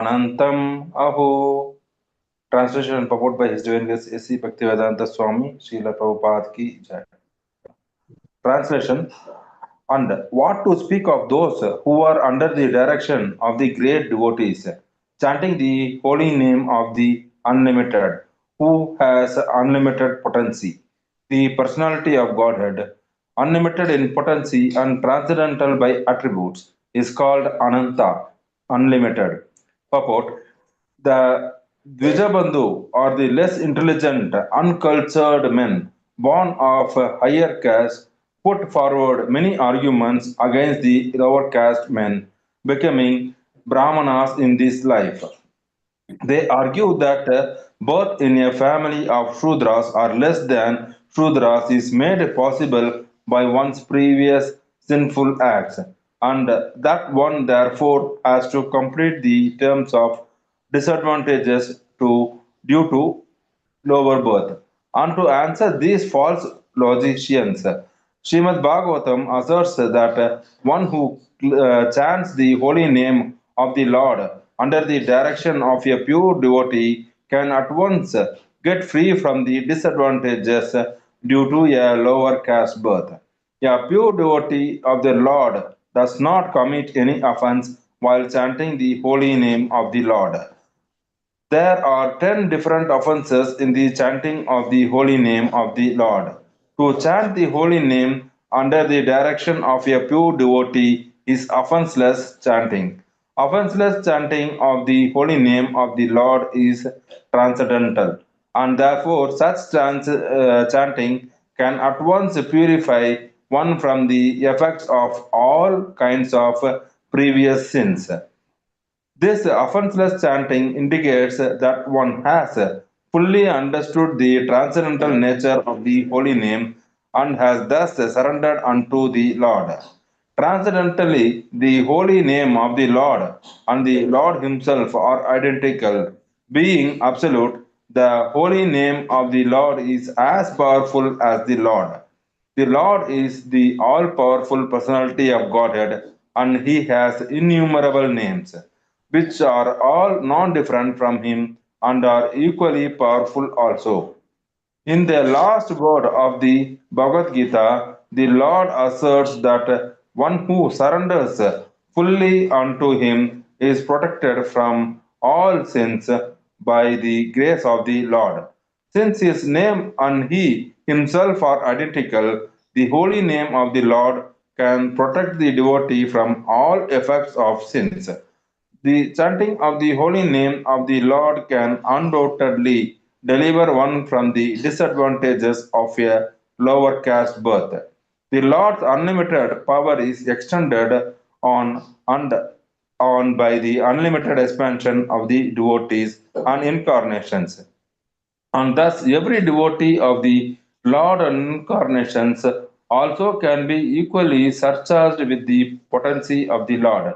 Anantam Aho. Translation and purport by His Divine Grace A.C. Bhaktivedanta Swami, Srila Prabhupada Ki Jai. Translation. And what to speak of those who are under the direction of the great devotees, chanting the holy name of the Unlimited, who has unlimited potency, the personality of Godhead, unlimited in potency and transcendental by attributes, is called Ananta, unlimited. Purport. The Dvijabandhu or the less intelligent, uncultured men born of a higher caste put forward many arguments against the lower caste men becoming Brahmanas in this life. They argue that birth in a family of Shudras or less than Shudras is made possible by one's previous sinful acts, and that one therefore has to complete the terms of disadvantages due to lower birth. And to answer these false logicians, Srimad Bhagavatam asserts that one who chants the holy name of the Lord under the direction of a pure devotee can at once get free from the disadvantages due to a lower caste birth. A pure devotee of the Lord does not commit any offense while chanting the holy name of the Lord. There are 10 different offenses in the chanting of the holy name of the Lord. To chant the holy name under the direction of a pure devotee is offenseless chanting. Offenseless chanting of the holy name of the Lord is transcendental, and therefore such chanting can at once purify one from the effects of all kinds of previous sins. This offenseless chanting indicates that one has fully understood the transcendental nature of the holy name and has thus surrendered unto the Lord. Transcendentally, the holy name of the Lord and the Lord Himself are identical. Being absolute, the holy name of the Lord is as powerful as the Lord. The Lord is the all powerful personality of Godhead, and He has innumerable names, which are all non different from Him and are equally powerful also. In the last word of the Bhagavad Gita, the Lord asserts that one who surrenders fully unto Him is protected from all sins by the grace of the Lord. Since His name and He Himself are identical, the holy name of the Lord can protect the devotee from all effects of sins. The chanting of the holy name of the Lord can undoubtedly deliver one from the disadvantages of a lower caste birth. The Lord's unlimited power is extended and on by the unlimited expansion of the devotees and incarnations. And thus, every devotee of the Lord incarnations also can be equally surcharged with the potency of the Lord.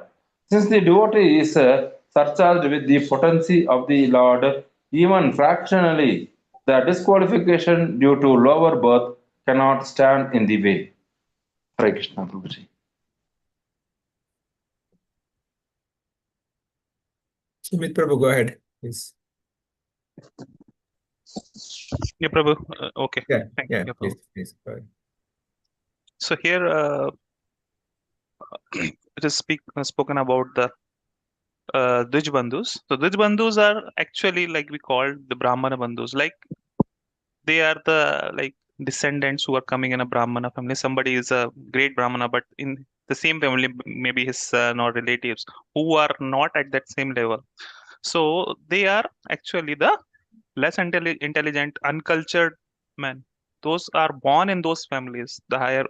Since the devotee is surcharged with the potency of the Lord, even fractionally, the disqualification due to lower birth cannot stand in the way. Hare Krishna, Prabhuji. Sumit Prabhu, go ahead, please. Yeah, Prabhu. Okay. Yeah, Thank yeah, you, please, Prabhu. please, go ahead. So here it is spoken about the Dvij Bandhus. So Dvij Bandhus are actually like we called the Brahmana Bandhus. Like they are the like descendants who are coming in a Brahmana family. Somebody is a great Brahmana, but in the same family, maybe his son or relatives who are not at that same level. So they are actually the less intelligent, uncultured men. Those are born in those families. The higher,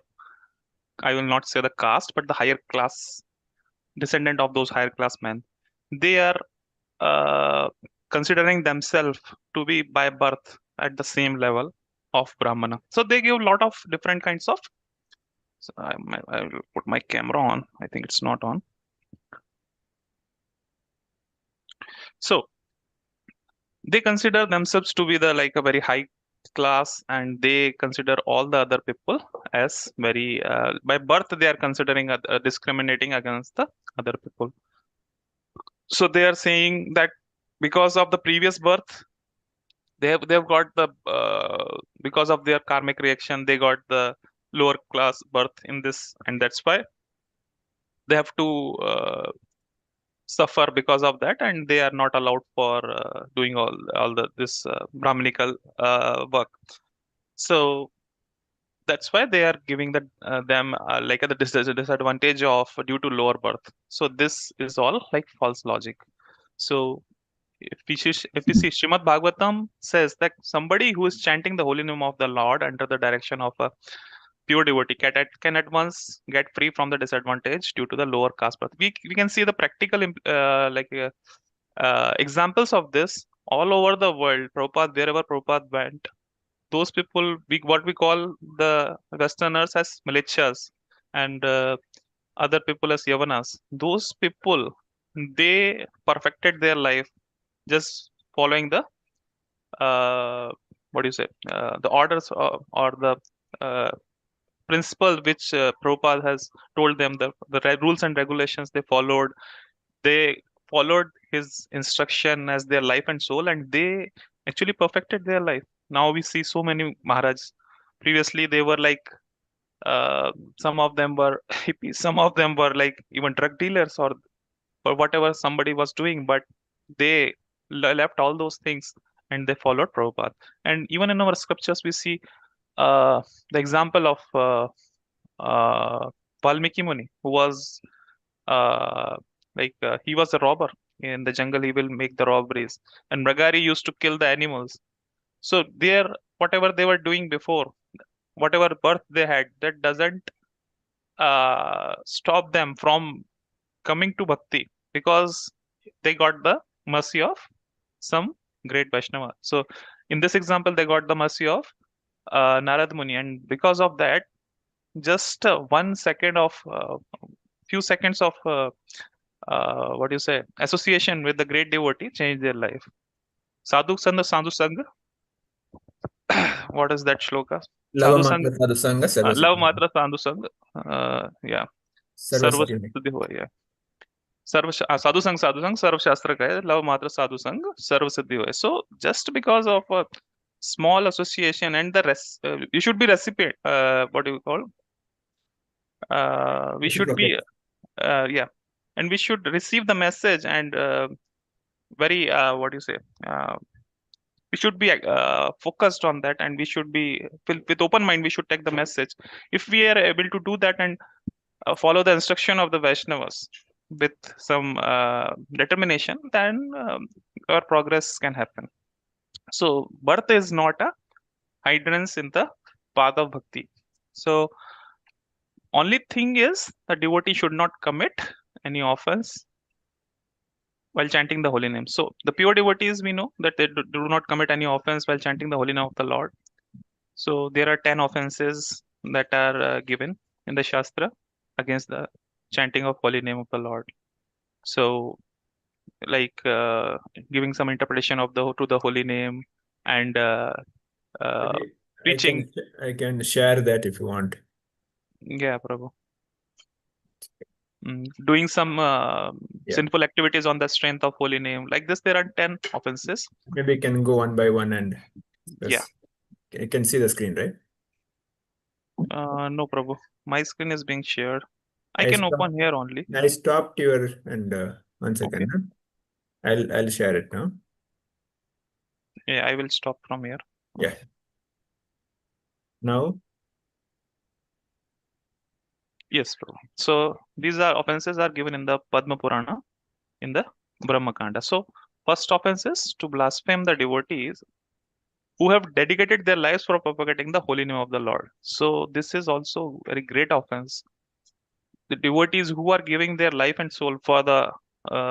I will not say the caste, but the higher class descendant of those higher class men. They are uh, considering themselves to be by birth at the same level of Brahmana. So they give a lot of different kinds of. So I will put my camera on. I think it's not on. So they consider themselves to be the like a very high class, and they consider all the other people as very by birth they are considering discriminating against the other people. So they are saying that because of the previous birth, they've got the because of their karmic reaction, they got the lower class birth in this, and that's why they have to suffer because of that, and they are not allowed for doing all the this brahminical work. So that's why they are giving them like the disadvantage of due to lower birth. So this is all like false logic. So if we see Srimad Bhagavatam says that somebody who is chanting the holy name of the Lord under the direction of a pure devotee can at once get free from the disadvantage due to the lower caste birth. We can see the practical examples of this all over the world. Prabhupada, wherever Prabhupada went, those people, what we call the Westerners as militias, and other people as Yavanas, those people, they perfected their life just following the what do you say, the orders, or the uh, principle which Prabhupada has told them, the rules and regulations they followed. They followed his instruction as their life and soul, and they actually perfected their life. Now we see so many Maharajs. Previously, they were like, uh, some of them were hippies, some of them were like even drug dealers, or whatever somebody was doing, but they left all those things and they followed Prabhupada. And even in our scriptures, we see the example of uh, Valmiki Muni, who was he was a robber in the jungle. He will make the robberies, and Bragari used to kill the animals. So there, whatever they were doing before, whatever birth they had, that doesn't stop them from coming to bhakti, because they got the mercy of some great Vaishnava. So in this example, they got the mercy of Narad Muni, and because of that, just 1 second of few seconds of what do you say, association with the great devotee changed their life. Sadhu Sangha Sadhu Sangha. What is that shloka? Lava Sadhu Sangha, Matra Sadhu Sangha Sarva love Siddhi. matra sadhu sangha. Yeah, Sarva sarva Siddhi. siddhi ho. Yeah, sadhu sang sarva shastra ka hai, love matra sadhu sang sarva siddhi ho. So just because of a small association and the rest, you should be recipient. What do you call? We should be Reciprocate. yeah, and we should receive the message, and very what do you say? We should be focused on that, and we should be with open mind. We should take the message. If we are able to do that and follow the instruction of the Vaishnavas with some determination, then our progress can happen. So birth is not a hindrance in the path of bhakti. So only thing is the devotee should not commit any offense while chanting the holy name. So the pure devotees, we know that they do not commit any offense while chanting the holy name of the Lord. So there are 10 offenses that are given in the Shastra against the chanting of holy name of the Lord. So like giving some interpretation of the holy name, and uh, Okay. preaching. I can share that if you want. Yeah, Prabhu. Doing some Yeah. sinful activities on the strength of holy name. Like this, there are 10 offenses. Maybe we can go one by one and Yeah. you can see the screen, right? No, Prabhu. My screen is being shared. I I can stop, open here only. I stopped your and 1 second. Okay. Huh? I'll share it now. Yeah, I will stop from here. Yeah. Now, Yes, Prabhu. So these are offenses are given in the Padma Purana, in the Brahma Kanda. So first offense is to blaspheme the devotees who have dedicated their lives for propagating the holy name of the Lord. So this is also very great offense. The devotees who are giving their life and soul for the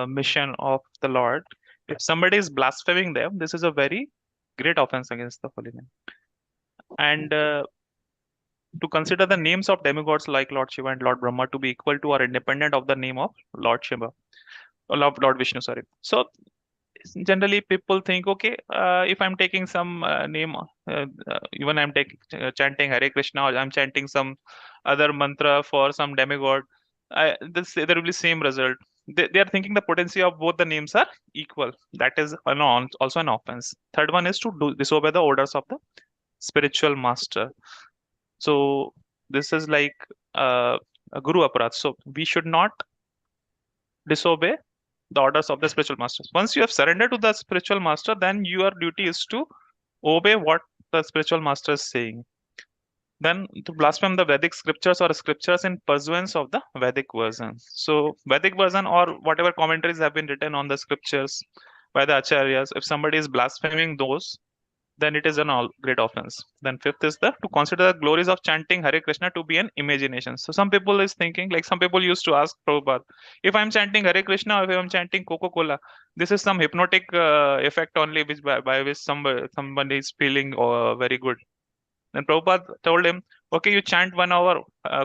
mission of the Lord, if somebody is blaspheming them, this is a very great offense against the holy name. And to consider the names of demigods like Lord Shiva and Lord Brahma to be equal to or independent of the name of Lord Shiva, or Lord Vishnu, sorry. So generally people think, okay, if I'm taking some name, even I'm taking chanting Hare Krishna, or I'm chanting some other mantra for some demigod, there will be same result. they are thinking the potency of both the names are equal. That is also an offense. Third one is to disobey the orders of the spiritual master. So this is like a guru aparadh. So we should not disobey the orders of the spiritual masters. Once you have surrendered to the spiritual master, then your duty is to obey what the spiritual master is saying. Then to blaspheme the Vedic scriptures or scriptures in pursuance of the Vedic version. So Vedic version or whatever commentaries have been written on the scriptures by the acharyas, if somebody is blaspheming those, then it is an all great offense. Then fifth is to consider the glories of chanting Hare Krishna to be an imagination. So some people is thinking, like some people used to ask Prabhupada, if I'm chanting Hare Krishna or if I'm chanting Coca-Cola, this is some hypnotic effect only, which by which somebody is feeling very good. Then Prabhupada told him, okay, you chant 1 hour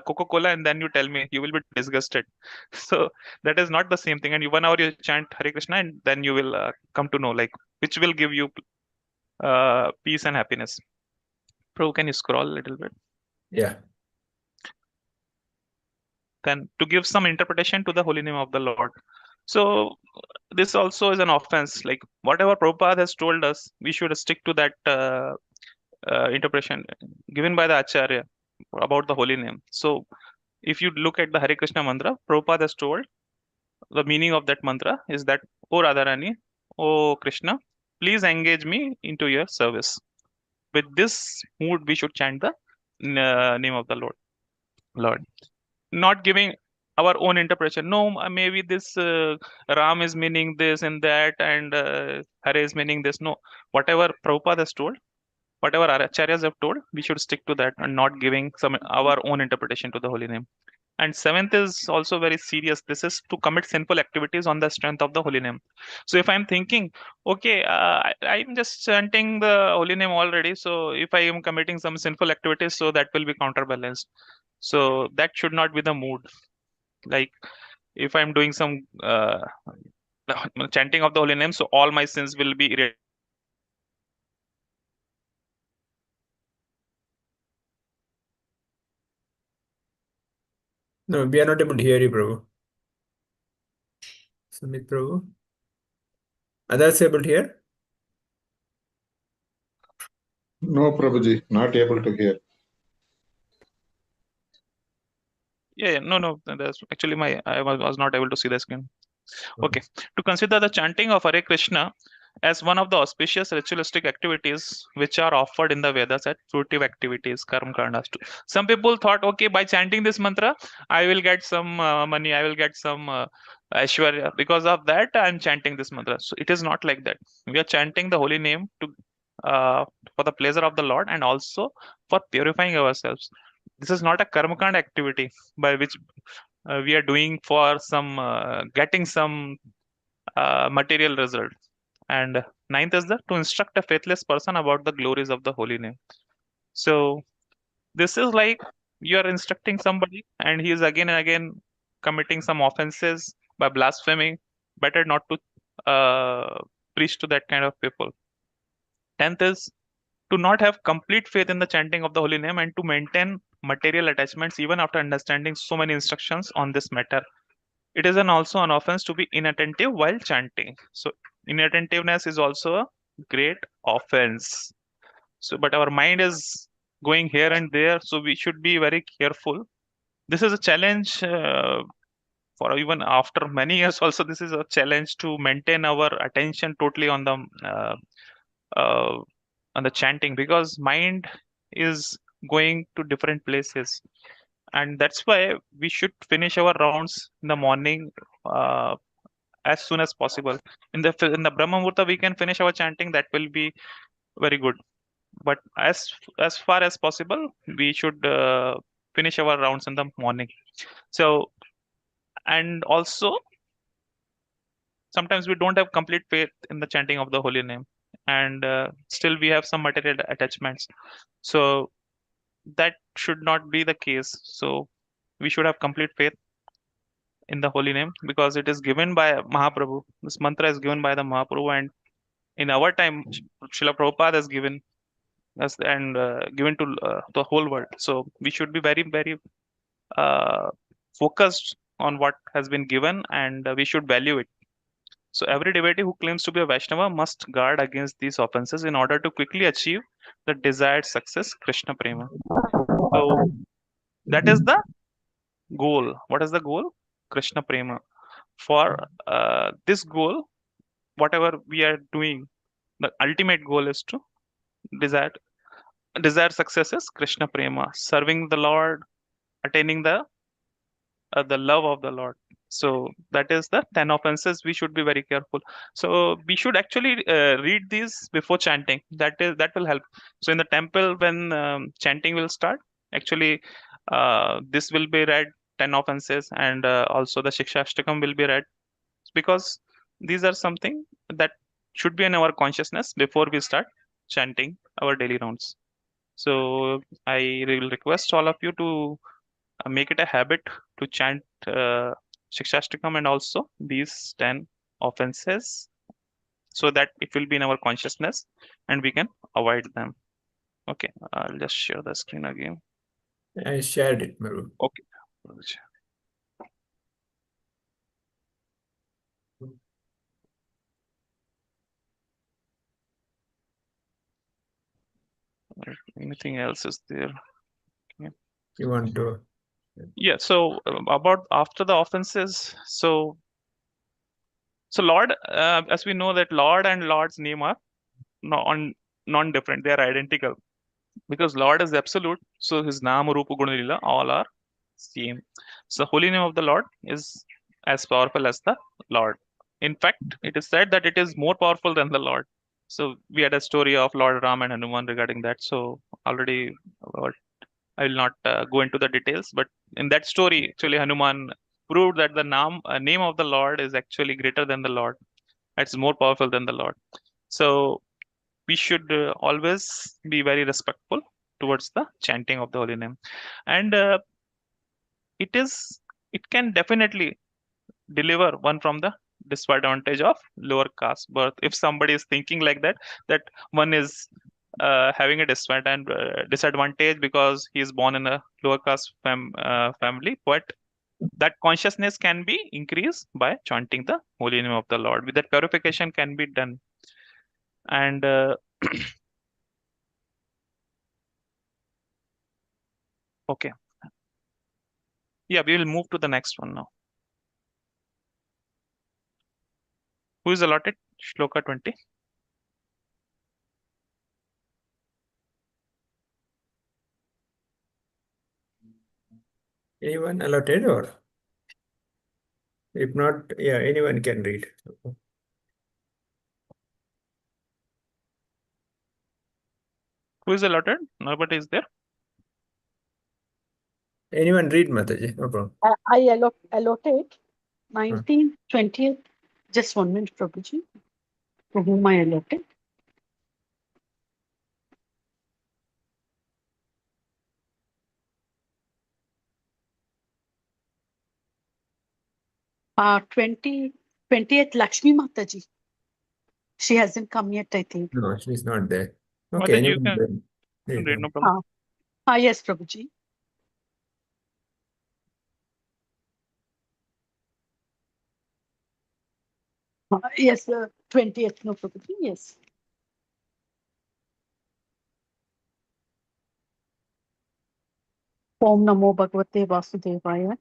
Coca-Cola and then you tell me, you will be disgusted. So that is not the same thing. And 1 hour you chant Hare Krishna and then you will come to know like which will give you peace and happiness. Prabhu, can you scroll a little bit? Yeah. Then to give some interpretation to the holy name of the Lord. So this also is an offense. Like whatever Prabhupada has told us, we should stick to that interpretation given by the Acharya about the holy name. So if you look at the Hare Krishna mantra, Prabhupada has told the meaning of that mantra is that, O Radharani, O Krishna, please engage me into your service. With this mood, we should chant the name of the Lord. Not giving our own interpretation. No, maybe this Ram is meaning this and that, and Hare is meaning this. No, whatever Prabhupada has told, whatever our acharyas have told, we should stick to that and not giving our own interpretation to the holy name. And seventh is also very serious. This is to commit sinful activities on the strength of the holy name. So if I'm thinking, okay, I'm just chanting the holy name already. So if I am committing some sinful activities, so that will be counterbalanced. So that should not be the mood. Like if I'm doing some chanting of the holy name, so all my sins will be erased. No, we are not able to hear you, Prabhu. Sumit Prabhu. Others able to hear? No, Prabhuji, not able to hear. Yeah, no. That's actually I was not able to see the screen. Okay. To consider the chanting of Hare Krishna as one of the auspicious ritualistic activities which are offered in the Vedas as fruitive activities, karma karandas. Some people thought, okay, by chanting this mantra, I will get some money, I will get some aishwarya. Because of that, I'm chanting this mantra. So it is not like that. We are chanting the holy name to for the pleasure of the Lord and also for purifying ourselves. This is not a karmakand activity by which we are doing for some getting some material result. And ninth is to instruct a faithless person about the glories of the holy name. So this is like you are instructing somebody and he is again and again committing some offenses by blaspheming. Better not to preach to that kind of people. 10th is to not have complete faith in the chanting of the holy name and to maintain material attachments even after understanding so many instructions on this matter. It is also an offense to be inattentive while chanting. So inattentiveness is also a great offense. So, but our mind is going here and there, so we should be very careful. This is a challenge for even after many years. Also, this is a challenge to maintain our attention totally on the chanting because mind is going to different places, and that's why we should finish our rounds in the morning as soon as possible. In the Brahma Muhurta, we can finish our chanting. That will be very good. But as far as possible, we should finish our rounds in the morning. So, and also sometimes we don't have complete faith in the chanting of the holy name, and still we have some material attachments. So that should not be the case. So we should have complete faith in the holy name because it is given by Mahaprabhu. This mantra is given by the Mahaprabhu, and in our time, Srila Prabhupada has given us and given to the whole world. So we should be very, very focused on what has been given, and we should value it. So every devotee who claims to be a Vaishnava must guard against these offenses in order to quickly achieve the desired success, Krishna Prema. So that is the goal. What is the goal? Krishna Prema. For this goal, whatever we are doing, the ultimate goal is to desire success is Krishna Prema, serving the Lord, attaining the love of the Lord. So that is the 10 offenses. We should be very careful. So we should actually read these before chanting. That will help. So in the temple, when chanting will start, actually this will be read, 10 offenses, and also the Shikshashtakam will be read, because these are something that should be in our consciousness before we start chanting our daily rounds. So I will request all of you to make it a habit to chant Shikshashtakam and also these 10 offenses, so that it will be in our consciousness and we can avoid them. Okay, I'll just share the screen again. I shared it, Maru. Okay. Anything else is there? You want to? Yeah, so about after the offenses, so Lord, as we know that Lord and Lord's name are non-different, they are identical, because Lord is absolute, so his Nama, Rupa, Guna, Lila all are same. So holy name of the Lord is as powerful as the Lord. In fact, it is said that it is more powerful than the Lord. So we had a story of Lord Ram and Hanuman regarding that. So already, I will not go into the details, but in that story, actually Hanuman proved that the name of the Lord is actually greater than the Lord. It's more powerful than the Lord. So we should always be very respectful towards the chanting of the holy name, and it can definitely deliver one from the disadvantage of lower caste birth. If somebody is thinking like that one is having a disadvantage because he is born in a lower caste family, but that consciousness can be increased by chanting the holy name of the Lord. With that, purification can be done. And okay, yeah, we will move to the next one now. Who is allotted shloka 20? Anyone allotted, or if not, yeah, anyone can read. Who is allotted? Nobody is there. Anyone read, Mataji, no problem. I allotted 19th, 20th. Just 1 minute, Prabhuji. For whom I allotted? Uh, 20th Lakshmi Mataji. She hasn't come yet, I think. No, she's not there. Okay, Mataji, you anyone can read, read, no problem. Yes, Prabhuji. Yes, 20th, no, Prabhuji, yes. Om Namo Bhagavate Vasudevaya.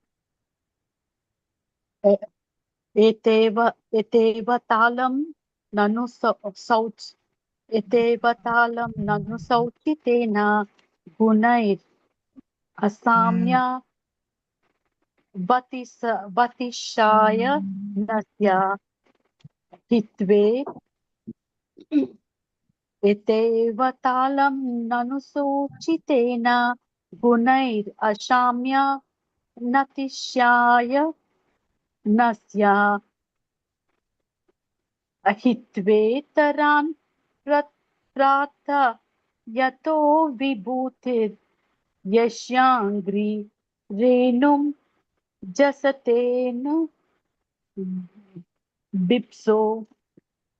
Eteva talam nanu sauch. Eteva talam nanu sauchitena gunair asamya Batishaya Nasya Hitve Eteva Talam Nanusochitena Gunair Ashamya Natishaya Nasya Hitve Taran Prata Yato Vibhutir Yashyangri Renum Jasatena Bipso.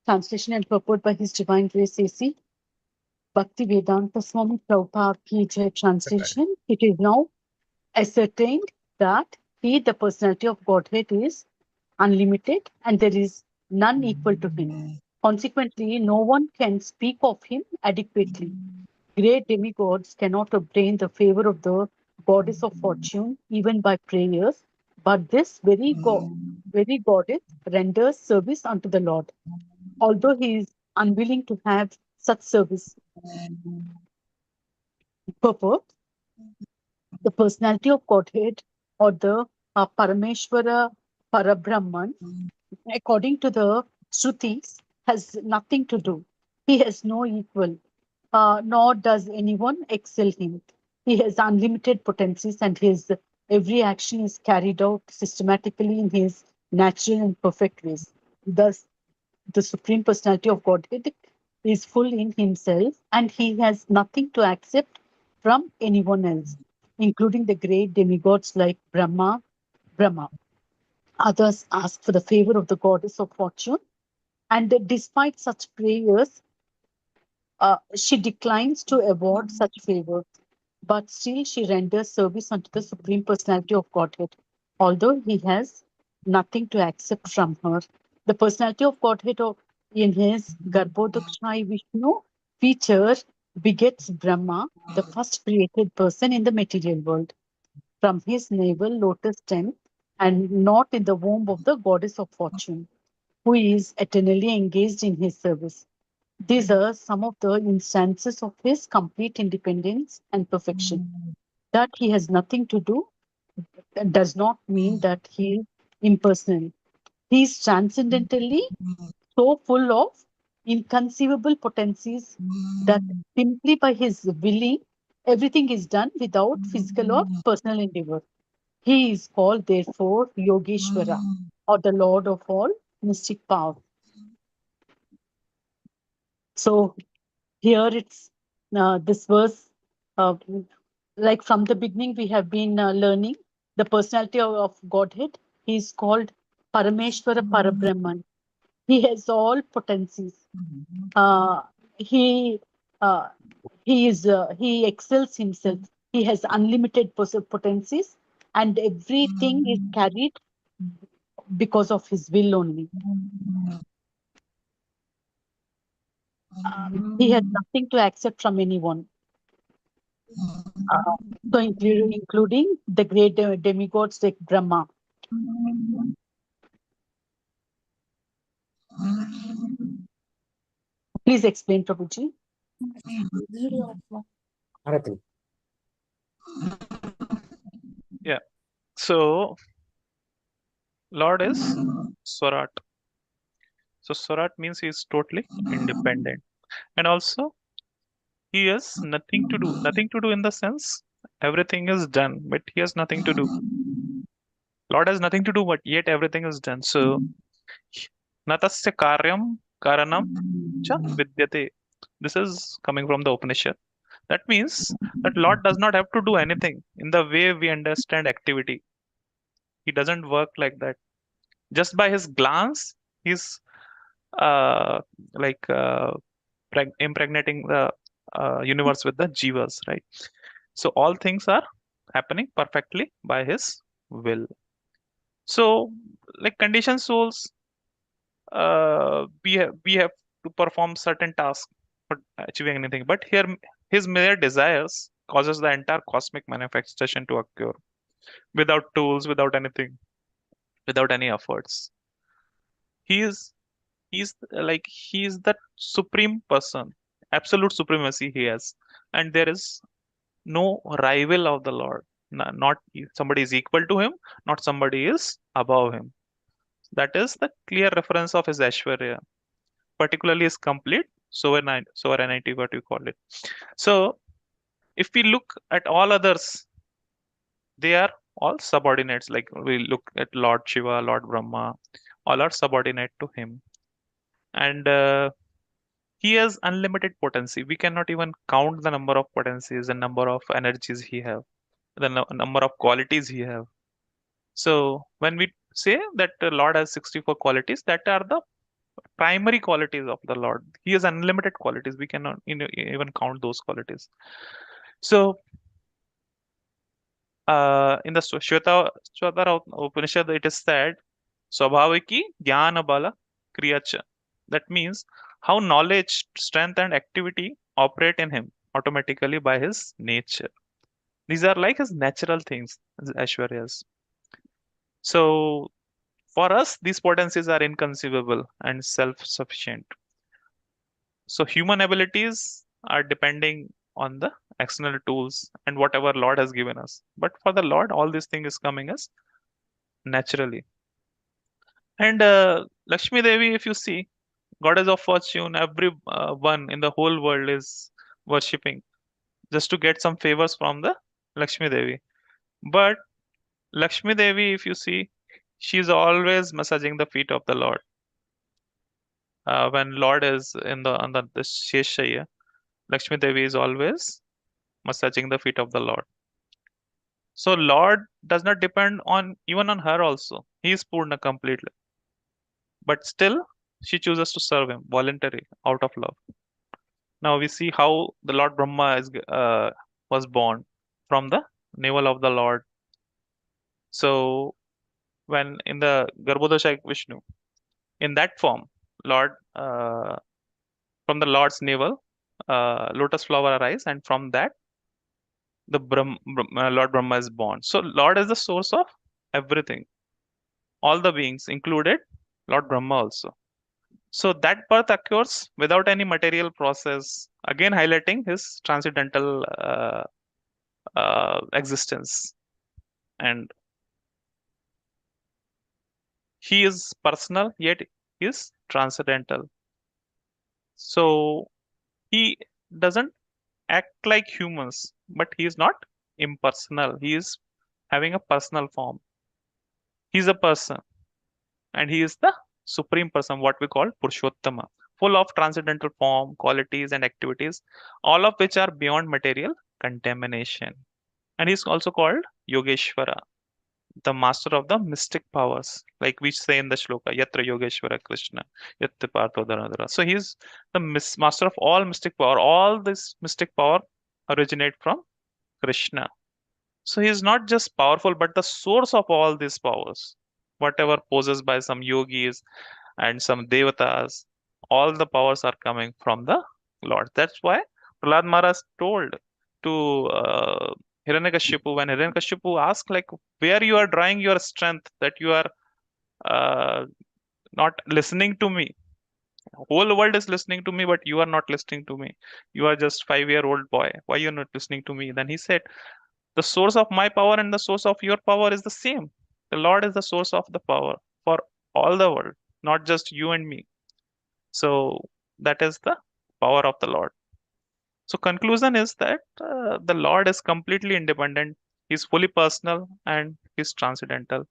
Translation and purport by His Divine Grace A.C. Bhakti Vedanta Swami Prabhupada Ki Jai. Translation. It is now ascertained that He, the personality of Godhead, is unlimited and there is none equal to him. Consequently, no one can speak of him adequately. Great demigods cannot obtain the favor of the goddess of fortune even by prayers, but this very goddess renders service unto the Lord, although he is unwilling to have such service. Purport: the personality of Godhead or the Parameshwara Parabrahman, according to the Shrutis, has nothing to do. He has no equal, nor does anyone excel him. He has unlimited potencies and his every action is carried out systematically in his natural and perfect ways. Thus, the Supreme Personality of Godhead is full in himself and he has nothing to accept from anyone else, including the great demigods like Brahma. Others ask for the favor of the goddess of fortune, and despite such prayers, she declines to award such favors, but still she renders service unto the Supreme Personality of Godhead, although he has nothing to accept from her. The Personality of Godhead in his Garbhodakshai Vishnu feature begets Brahma, the first created person in the material world, from his navel lotus stem and not in the womb of the goddess of fortune, who is eternally engaged in his service. These are some of the instances of his complete independence and perfection. That he has nothing to do does not mean that he is impersonal. He is transcendentally so full of inconceivable potencies that simply by his willing, everything is done without physical or personal endeavor. He is called, therefore, Yogeshwara, or the Lord of all mystic power. So here it's this verse, uh, like from the beginning, we have been learning the personality of Godhead. He is called Parameshwara Parabrahman. He has all potencies. Uh, he uh, he excels himself. He has unlimited potencies, and everything is carried because of his will only. He has nothing to accept from anyone. Uh, so including the great demigods like Brahma. Please explain, Prabhuji. Arati. Yeah. So Lord is Swarat. So Swarat means he is totally independent. And also he has nothing to do. Nothing to do in the sense everything is done, but he has nothing to do. Lord has nothing to do, but yet everything is done. So natasya karyam karanam cha vidyate. This is coming from the Upanishad. That means that Lord does not have to do anything in the way we understand activity. He doesn't work like that. Just by his glance, he's uh, like impregnating the universe with the jivas, right? So all things are happening perfectly by his will. So, like conditioned souls, we have to perform certain tasks for achieving anything. But here, his mere desires causes the entire cosmic manifestation to occur without tools, without anything, without any efforts. He is he's the supreme person, absolute supremacy he has, and there is no rival of the Lord. Not somebody is equal to him, not somebody is above him. That is the clear reference of his Aishwarya, particularly his complete sovereignty, what you call it. So, if we look at all others, they are all subordinates. Like we look at Lord Shiva, Lord Brahma, all are subordinate to him. And he has unlimited potency. We cannot even count the number of potencies and number of energies he have, the number of qualities he have. So when we say that the Lord has 64 qualities, that are the primary qualities of the Lord. He has unlimited qualities. We cannot even count those qualities. So in the Shvetara Upanishad, it is said, Swabhaviki Jnana Bala Kriyacha. That means how knowledge, strength, and activity operate in him automatically by his nature. These are like his natural things, Aishwarya's. So for us, these potencies are inconceivable and self-sufficient. So human abilities are depending on the external tools and whatever Lord has given us. But for the Lord, all these things is coming as naturally. And Lakshmi Devi, if you see, goddess of fortune, every one in the whole world is worshipping just to get some favors from the Lakshmi Devi. But Lakshmi Devi, if you see, she's always massaging the feet of the Lord. When Lord is in the Sheshaya, Lakshmi Devi is always massaging the feet of the Lord. So Lord does not depend on even on her also. He is Purna completely. But still, she chooses to serve him voluntarily out of love. Now we see how the Lord Brahma was born from the navel of the Lord. So when in the Garbhodasha Vishnu, in that form, Lord from the Lord's navel, lotus flower arise, and from that the Lord Brahma is born. So Lord is the source of everything, all the beings, included Lord Brahma also. So that birth occurs without any material process, again highlighting his transcendental existence. And he is personal, yet he is transcendental. So he doesn't act like humans, but he is not impersonal. He is having a personal form. He's a person, and he is the supreme person, what we call Purushottama, full of transcendental form, qualities, and activities, all of which are beyond material contamination. And he's also called Yogeshwara, the master of the mystic powers, like we say in the shloka, Yatra Yogeshwara Krishna, Yatra Partho Dhanadhara. So he's the master of all mystic power. All this mystic power originate from Krishna. So he's not just powerful, but the source of all these powers. Whatever poses by some yogis and some devatas, all the powers are coming from the Lord. That's why Prahlad Maharaj told to Hiranyakashipu, when Hiranyakashipu asked, like, where you are drawing your strength, that you are not listening to me. Whole world is listening to me, but you are not listening to me. You are just 5-year-old boy. Why you are not listening to me? Then he said, the source of my power and the source of your power is the same. The Lord is the source of the power for all the world, not just you and me. So that is the power of the Lord. So conclusion is that the Lord is completely independent. He's fully personal and he's transcendental.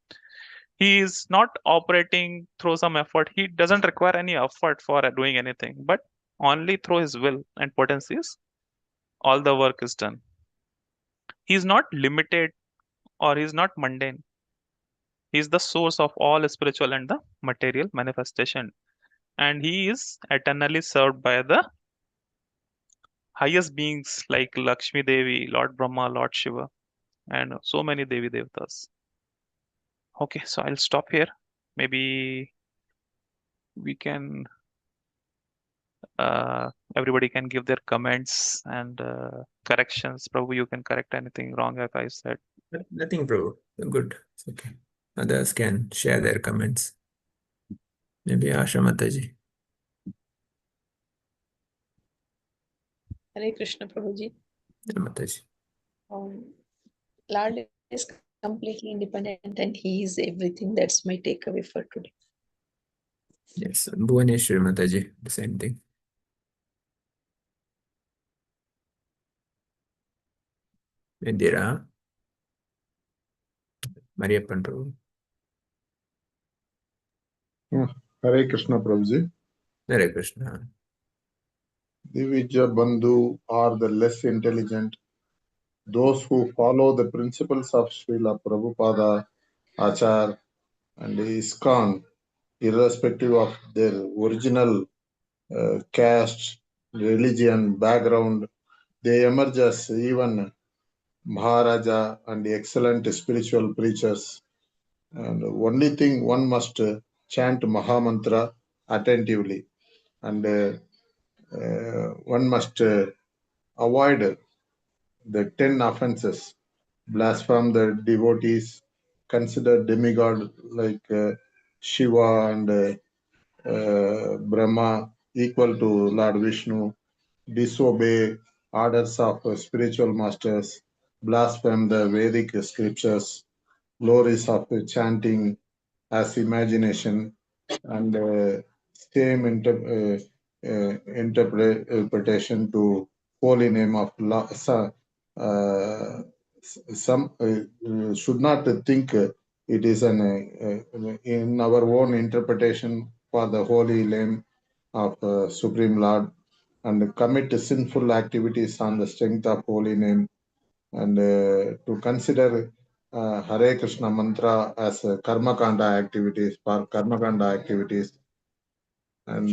He is not operating through some effort. He doesn't require any effort for doing anything, but only through his will and potencies, all the work is done. He's not limited or he's not mundane. He's the source of all spiritual and the material manifestation. And he is eternally served by the highest beings like Lakshmi Devi, Lord Brahma, Lord Shiva, and so many Devi Devatas. Okay, so I'll stop here. Maybe we can, everybody can give their comments and corrections. Probably you can correct anything wrong if I said. Nothing, Prabhu. Good. It's okay. Others can share their comments. Maybe Asha Mataji. Hare Krishna Prabhuji. Mataji. Lord is completely independent and he is everything. That's my takeaway for today. Yes, Bhuvaneshwari Mataji, the same thing. Indira. Maria Prabhu. Hare Krishna Prabhuji. Hare Krishna. Divija Bandhu are the less intelligent, those who follow the principles of Srila Prabhupada, Achar, and ISKCON, irrespective of their original caste, religion, background. They emerge as even Maharaja, and excellent spiritual preachers. And only thing one must chant Mahamantra attentively, and one must avoid the 10 offenses: blaspheme the devotees, consider demigod like Shiva and Brahma equal to Lord Vishnu, disobey orders of spiritual masters, blaspheme the Vedic scriptures, glories of chanting as imagination, and same interpretation to holy name of some should not think it is an in our own interpretation for the holy name of Supreme Lord, and commit sinful activities on the strength of holy name, and to consider Hare Krishna mantra as karma kanda activities, and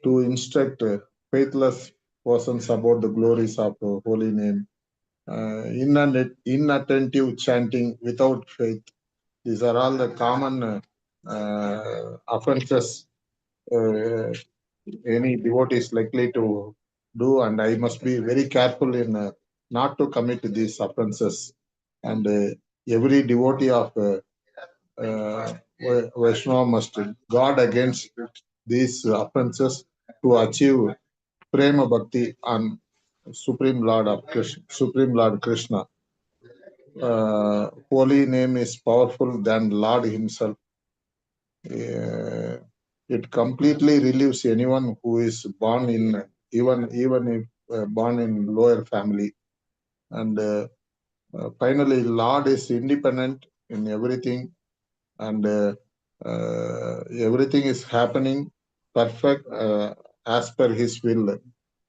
to instruct faithless persons about the glories of holy name, inattentive chanting without faith. These are all the common offenses any devotee is likely to do, and I must be very careful in not to commit these offenses. And every devotee of Vaishnava must guard against these offenses to achieve prema bhakti on Supreme Lord Krishna. Holy name is powerful than Lord himself. It completely relieves anyone who is born in even if born in lower family. And finally, Lord is independent in everything, and everything is happening perfect as per His will.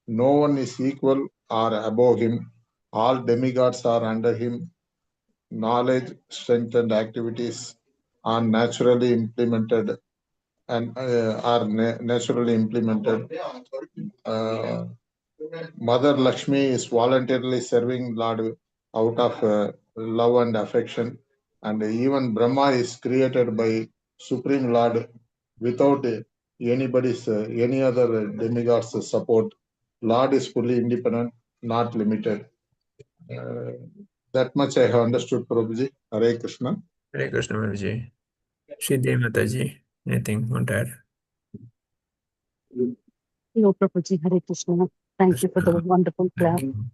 No one is equal or above Him. All demigods are under Him. Knowledge, strength, and activities are naturally implemented Mother Lakshmi is voluntarily serving Lord out of love and affection, and even Brahma is created by Supreme Lord without any other demigod's support. Lord is fully independent, not limited. That much I have understood, Prabhuji. Hare Krishna. Hare Krishna, Maharaj. Shri Mataji, anything want to add? No, Prabhuji, Hare Krishna. Thank you for the wonderful class. Thank you.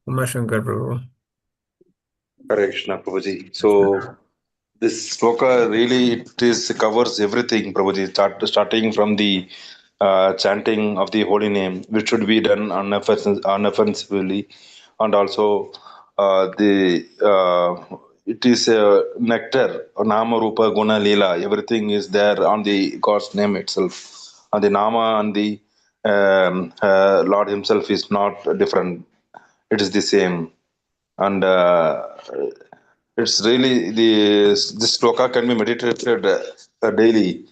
Umar Shankar Prabhu. Hare Krishna, Prabhuji. So this sloka really covers everything, Prabhuji, starting from the chanting of the holy name, which should be done unoffensively, and also it is nectar, nama, rupa, guna, lila. Everything is there on the God's name itself, and the nama and the Lord Himself is not different. It is the same, and it's really this sloka can be meditated daily.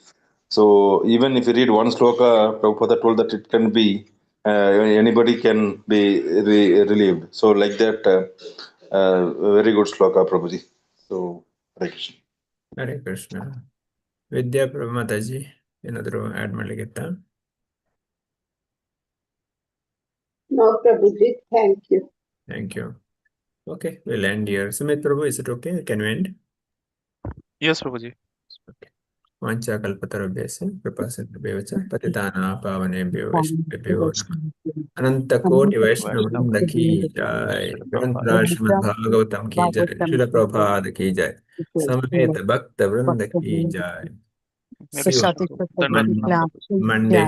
So even if you read one sloka, Prabhupada told that it can be anybody can be relieved. So like that, very good sloka, Prabhuji. So Hare Krishna. Hare Krishna. Vidya Prabhu Mataji, ಏನಾದರೂ add ಮಾಡ್ಲಿಕ್ಕಿತ್ತಾ? No, Prabhuji, thank you. Thank you. Okay, we'll end here. Sumit Prabhu, is it okay? Can we end? Yes, Prabhuji. Okay. Vancha kalpatarubhyasya kripasindhubhyo cha patitana pavanebhyo vaishnavebhyo namah. Ananta koti Vaishnavrinda ki jai. Granthra Srimad Bhagavatam ki jai. Srila Prabhupada ki jai. Samveta Bhakta Vrinda ki jai. See you Prasad Dandavat Pranam, Prabhuji. Monday.